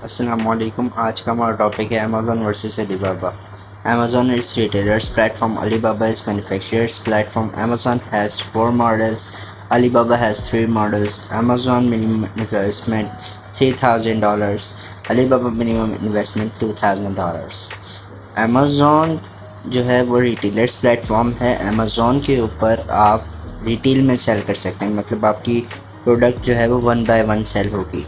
अस्सलामुअलैकुम। आज का हमारा टॉपिक है Amazon versus Alibaba. Amazon is retailers platform, Alibaba is manufacturers platform. Amazon has 4 models, Alibaba has 3 models. Amazon minimum investment $3,000, Alibaba minimum investment $2,000. Amazon जो है वो retailers platform है। Amazon के ऊपर आप रिटेल में सेल कर सकते हैं, मतलब आपकी प्रोडक्ट जो है वो 1 बाय 1 सेल होगी,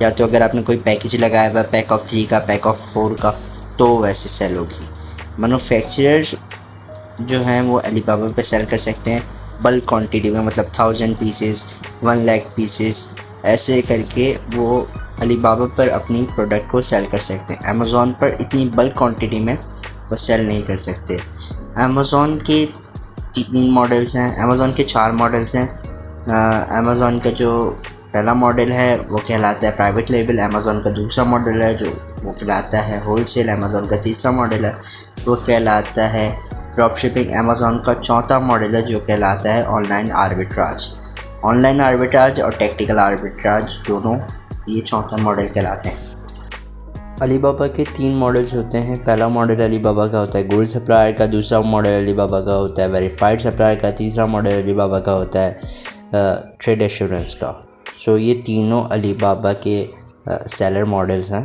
या तो अगर आपने कोई पैकेज लगाया हुआ पैक ऑफ 3 का, पैक ऑफ 4 का, तो वैसे सेल होगी। मैन्युफैक्चरर्स जो हैं वो अलीबाबा पे सेल कर सकते हैं बल्क क्वांटिटी में, मतलब 1000 पीसेस, 1 लाख पीसेस, ऐसे करके वो अलीबाबा पर अपनी प्रोडक्ट को सेल कर सकते हैं। अमेज़ॉन पर इतनी बल्क क्वांटिटी में वो सेल नहीं कर सकते। अमेज़ॉन के 3 मॉडल्स हैं, अमेज़ॉन के 4 मॉडल्स हैं। अमेज़ॉन का जो पहला मॉडल है वो कहलाता है प्राइवेट लेबल, अमेज़ॉन का दूसरा मॉडल है जो वो कहलाता है होलसेल, अमेज़ॉन का तीसरा मॉडल है वो कहलाता है ड्रॉप शिपिंग, अमेज़ॉन का चौथा मॉडल है जो कहलाता है ऑनलाइन आर्बिट्राज। ऑनलाइन आर्बिट्राज और टेक्टिकल आर्बिट्राज दोनों ये चौथा मॉडल कहलाते हैं। अलीबाबा के 3 मॉडल्स होते हैं। पहला मॉडल अलीबाबा का होता है गोल्ड सप्लायर का, दूसरा मॉडल अलीबाबा का होता है वेरीफाइड सप्लायर का, तीसरा मॉडल अलीबाबा का होता है ट्रेड एश्योरेंस का। सो ये तीनों अलीबाबा के सेलर मॉडल्स हैं,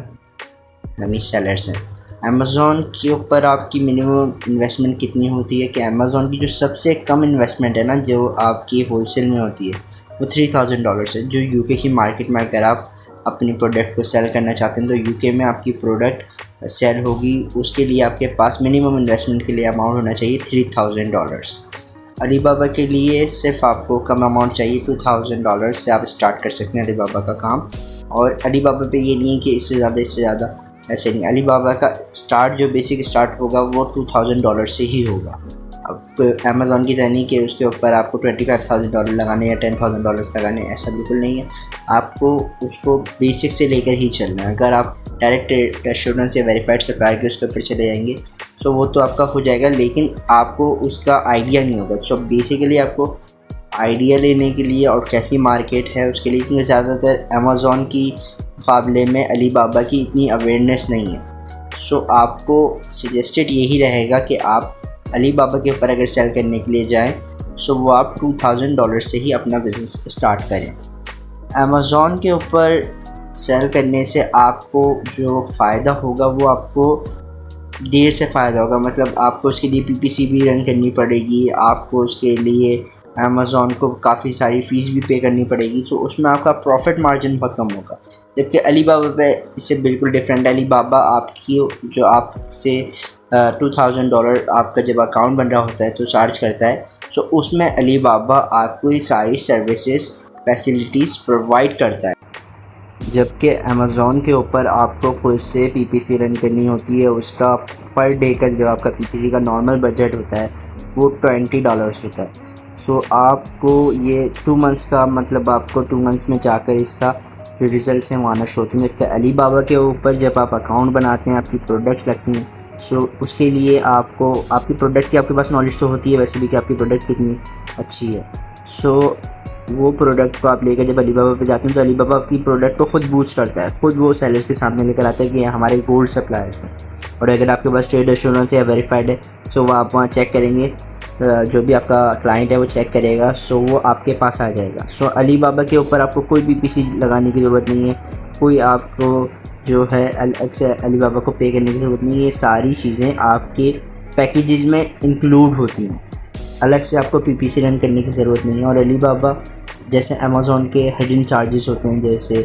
यानी सेलर्स हैं। अमेज़ॉन के ऊपर आपकी मिनिमम इन्वेस्टमेंट कितनी होती है कि अमेज़ॉन की जो सबसे कम इन्वेस्टमेंट है ना, जो आपकी होलसेल में होती है, वो $3,000 है। जो यूके की मार्केट में अगर आप अपनी प्रोडक्ट को सेल करना चाहते हैं तो यूके में आपकी प्रोडक्ट सेल होगी, उसके लिए आपके पास मिनिमम इन्वेस्टमेंट के लिए अमाउंट होना चाहिए $3,000। अलीबाबा के लिए सिर्फ आपको कम अमाउंट चाहिए, $2,000 से आप स्टार्ट कर सकते हैं अलीबाबा का काम। और अलीबाबा पे ये नहीं है कि इससे ज़्यादा, ऐसे नहीं। अलीबाबा का स्टार्ट जो बेसिक स्टार्ट होगा वो $2,000 से ही होगा। अब अमेज़ॉन की तरह नहीं कि उसके ऊपर आपको $25,000 लगाने या $10,000 लगाने, ऐसा बिल्कुल नहीं है। आपको उसको बेसिक से लेकर ही चलना है। अगर आप डायरेक्ट एश्योरेंस या वेरीफाइड सप्लायर के उसके ऊपर चले जाएंगे तो वो तो आपका हो जाएगा, लेकिन आपको उसका आइडिया नहीं होगा। सो बेसिकली आपको आइडिया लेने के लिए और कैसी मार्केट है उसके लिए, क्योंकि ज़्यादातर अमेज़ॉन की मुकाबले में अलीबाबा की इतनी अवेयरनेस नहीं है। सो आपको सजेस्टेड यही रहेगा कि आप अलीबाबा के ऊपर अगर सेल करने के लिए जाएं सो वो आप $2,000 से ही अपना बिज़नेस स्टार्ट करें। अमेज़ॉन के ऊपर सेल करने से आपको जो फ़ायदा होगा वो आपको देर से फ़ायदा होगा, मतलब आपको उसके लिए PPC भी रन करनी पड़ेगी, आपको उसके लिए अमेज़ॉन को काफ़ी सारी फ़ीस भी पे करनी पड़ेगी। सो उसमें आपका प्रॉफिट मार्जिन बहुत कम होगा, जबकि अलीबाबा पे इससे बिल्कुल डिफरेंट है। अलीबाबा आपकी जो आपसे $2,000 आपका जब अकाउंट बन रहा होता है तो चार्ज करता है। सो उसमें अलीबाबा आपको ये सारी सर्विसेज फैसिलिटीज़ प्रोवाइड करता है, जबकि अमेज़ॉन के ऊपर आपको खुद से PPC रन करनी होती है। उसका पर डे का जो आपका PPC का नॉर्मल बजट होता है वो $20 होता है। सो आपको ये 2 मंथ्स का, मतलब आपको 2 मंथ्स में जाकर इसका जो रिज़ल्ट हैं वो आना शुरू होते हैं। जबकि अलीबाबा के ऊपर जब आप अकाउंट बनाते हैं, आपकी प्रोडक्ट्स लगती हैं, सो उसके लिए आपको आपकी प्रोडक्ट की आपके पास नॉलेज तो होती है वैसे भी कि आपकी प्रोडक्ट कितनी अच्छी है। सो वो प्रोडक्ट को आप लेकर जब अलीबाबा पे जाते हैं तो अलीबाबा आपकी प्रोडक्ट को खुद बूस्ट करता है, खुद वो सेलर्स के सामने लेकर आता है कि ये हमारे गोल्ड सप्लायर्स हैं। और अगर आपके पास ट्रेड एश्योरेंस या वेरीफाइड है सो वो आप वहाँ चेक करेंगे, जो भी आपका क्लाइंट है वो चेक करेगा, सो वो आपके पास आ जाएगा। सो अलीबाबा के ऊपर आपको कोई PPC लगाने की ज़रूरत नहीं है, कोई आपको जो है अलग से अलीबाबा को पे करने की ज़रूरत नहीं है। ये सारी चीज़ें आपके पैकेजेस में इंक्लूड होती हैं, अलग से आपको PPC रन करने की ज़रूरत नहीं है। और अलीबाबा जैसे अमेज़ॉन के हिडन चार्जेस होते हैं, जैसे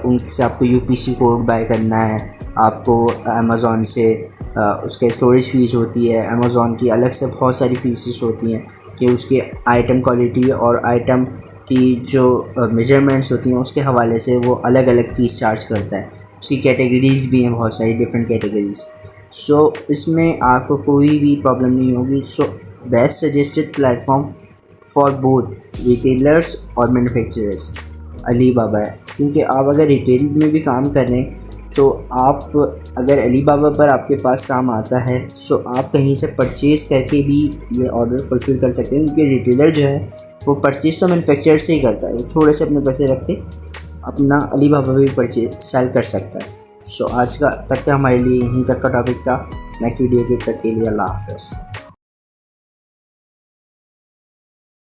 उनसे आपको UPC कोड बाय करना है, आपको अमेज़ॉन से उसके स्टोरेज फ़ीस होती है, अमेज़ॉन की अलग से बहुत सारी फ़ीसेस होती हैं कि उसके आइटम क्वालिटी और आइटम की जो मेजरमेंट्स होती हैं उसके हवाले से वो अलग अलग फ़ीस चार्ज करता है। उसकी कैटेगरीज़ भी हैं, बहुत सारी डिफरेंट कैटेगरीज़। सो इसमें आपको कोई भी प्रॉब्लम नहीं होगी। So best suggested platform for both retailers और मैन्युफैक्चरर्स अलीबाबा है, क्योंकि आप अगर रिटेल में भी काम कर रहे हैं तो आप अगर अलीबाबा पर आपके पास काम आता है सो आप कहीं से परचेज़ करके भी ये ऑर्डर फुलफ़िल कर सकते हैं, क्योंकि रिटेलर जो है वो परचेज़ तो मैन्युफैक्चरर से ही करता है, वो थोड़े से अपने पैसे रख के अपना अलीबाबा भी परचेज सेल कर सकता है। आज का तक के हमारे लिए यहीं तक का टॉपिक था। नेक्स्ट वीडियो के तक के लिए अल्लाह हाफ़िज़।